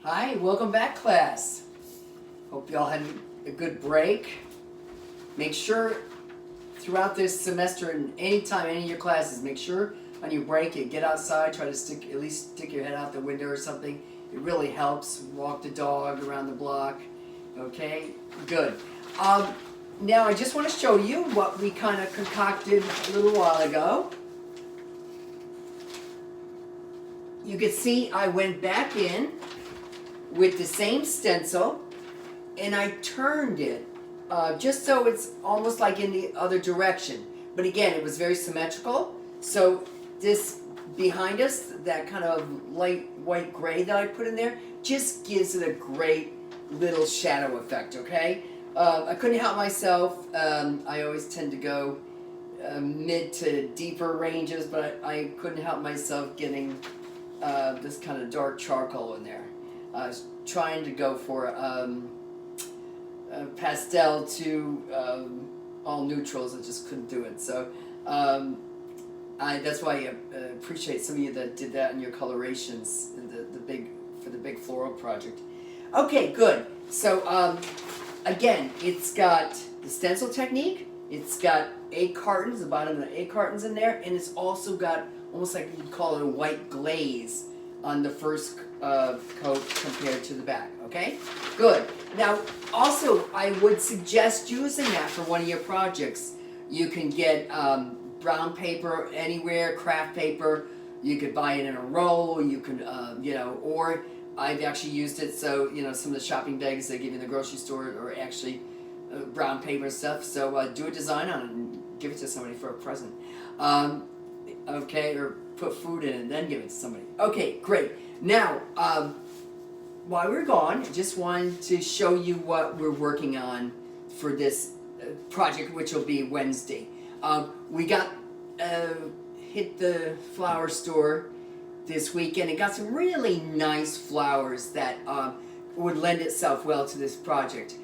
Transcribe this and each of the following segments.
Hi, welcome back, class. Hope you all had a good break. Make sure throughout this semester and anytime, any of your classes, make sure on your break you get outside, try to at least stick your head out the window or something. It really helps. Walk the dog around the block. Okay, good. Now I just want to show you what we kind of concocted a little while ago. You can see I went back in with the same stencil and I turned it just so it's almost like in the other direction. But again, it was very symmetrical. So this behind us, that kind of light white gray that I put in there, just gives it a great little shadow effect, okay? I couldn't help myself. I always tend to go mid to deeper ranges, but I couldn't help myself getting this kind of dark charcoal in there. I was trying to go for pastel to all neutrals. I just couldn't do it. So that's why I appreciate some of you that did that in your colorations in for the big floral project. Okay, good. So again, it's got the stencil technique. It's got 8 cartons, the bottom of the 8 cartons in there, and it's also got almost like you'd call it a white glaze on the first coat compared to the back, okay? Good. Now, also, I would suggest using that for one of your projects. You can get brown paper anywhere, craft paper. You could buy it in a roll. You could, or I've actually used it so, some of the shopping bags they give you in the grocery store are actually brown paper and stuff. So do a design on it and give it to somebody for a present. Okay, or put food in it and then give it to somebody. Okay, great. Now, while we're gone, I just wanted to show you what we're working on for this project, which will be Wednesday. We got hit the flower store this weekend and got some really nice flowers that would lend itself well to this project.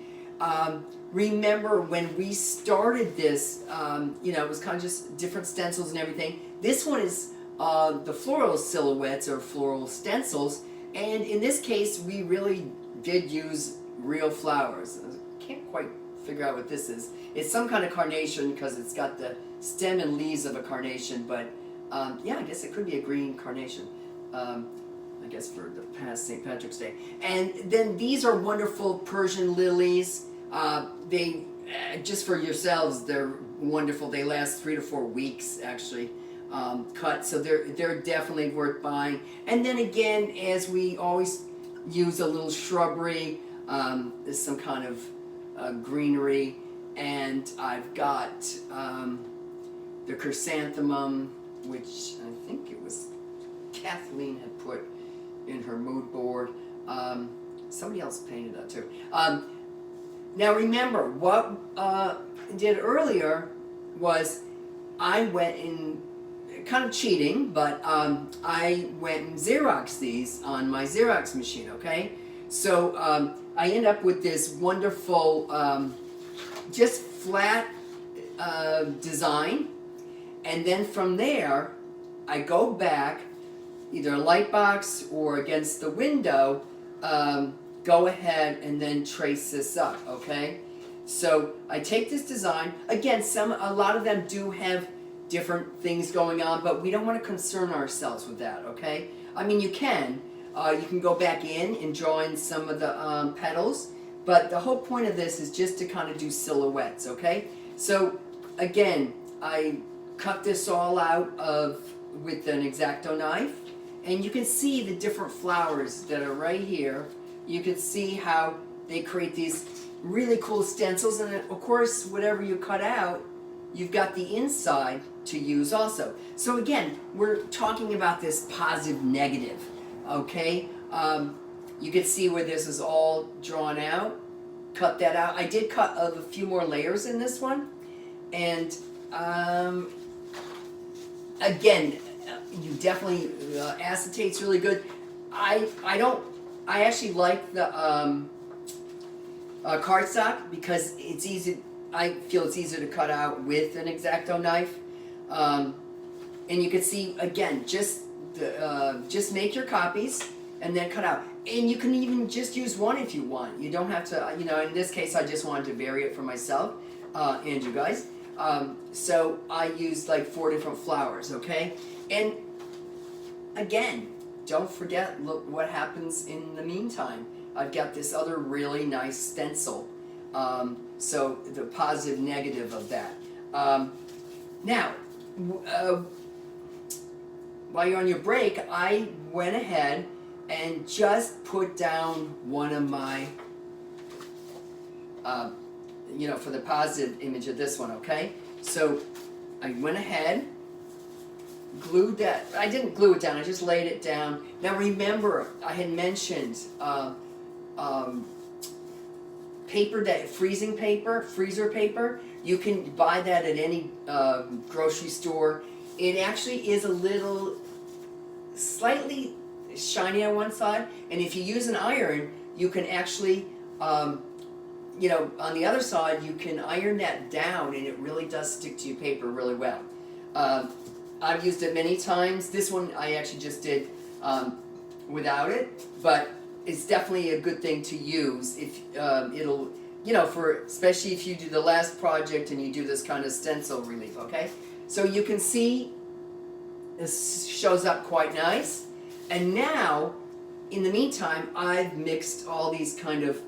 Remember when we started this, it was kind of just different stencils and everything. This one is the floral silhouettes or floral stencils, and in this case we really did use real flowers. I can't quite figure out what this is. It's some kind of carnation because it's got the stem and leaves of a carnation, but yeah, I guess it could be a green carnation. I guess for the past St. Patrick's Day. And then these are wonderful Persian lilies. They, just for yourselves, they're wonderful. They last 3 to 4 weeks actually. Cut, so they're definitely worth buying. And then again, as we always use a little shrubbery, there's some kind of greenery, and I've got the chrysanthemum, which I think it was Kathleen had put in her mood board. Somebody else painted that too. Now remember, what I did earlier was I went in, kind of cheating, but I went and Xeroxed these on my Xerox machine, okay? So I end up with this wonderful, just flat design, and then from there, I go back, either a light box or against the window, go ahead and then trace this up, okay? So I take this design, again, a lot of them do have different things going on, but we don't want to concern ourselves with that, okay? I mean, you can go back in and draw in some of the petals, but the whole point of this is just to kind of do silhouettes, okay? So again, I cut this all out with an X-Acto knife, and you can see the different flowers that are right here. You can see how they create these really cool stencils, and of course, whatever you cut out, you've got the inside to use also. So again, we're talking about this positive negative, okay? You can see where this is all drawn out. Cut that out. I did cut a few more layers in this one, and again, you definitely acetate's really good. I actually like the cardstock because it's easy. I feel it's easier to cut out with an X-Acto knife. And you can see again, just make your copies and then cut out. And you can even just use one if you want. You don't have to, you know, in this case I just wanted to vary it for myself and you guys. So I used like 4 different flowers, okay? And again, don't forget, look what happens in the meantime. I've got this other really nice stencil. So the positive, negative of that. Now, while you're on your break, I went ahead and just put down one of my, you know, for the positive image of this one, okay? So I went ahead, glued that. I didn't glue it down, I just laid it down. Now remember, I had mentioned paper, that freezing paper, freezer paper. You can buy that at any grocery store. It actually is a little, slightly shiny on one side, and if you use an iron, you can actually, you know, on the other side, you can iron that down, and it really does stick to your paper really well. I've used it many times. This one I actually just did without it, but it's definitely a good thing to use if it'll, you know, for especially if you do the last project and you do this kind of stencil relief, okay? So you can see this shows up quite nice. And now, in the meantime, I've mixed all these kind of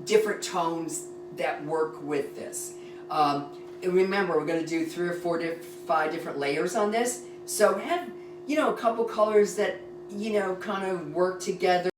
different tones that work with this. And remember, we're going to do 3 or 5 different layers on this. So have, you know, a couple colors that, you know, kind of work together.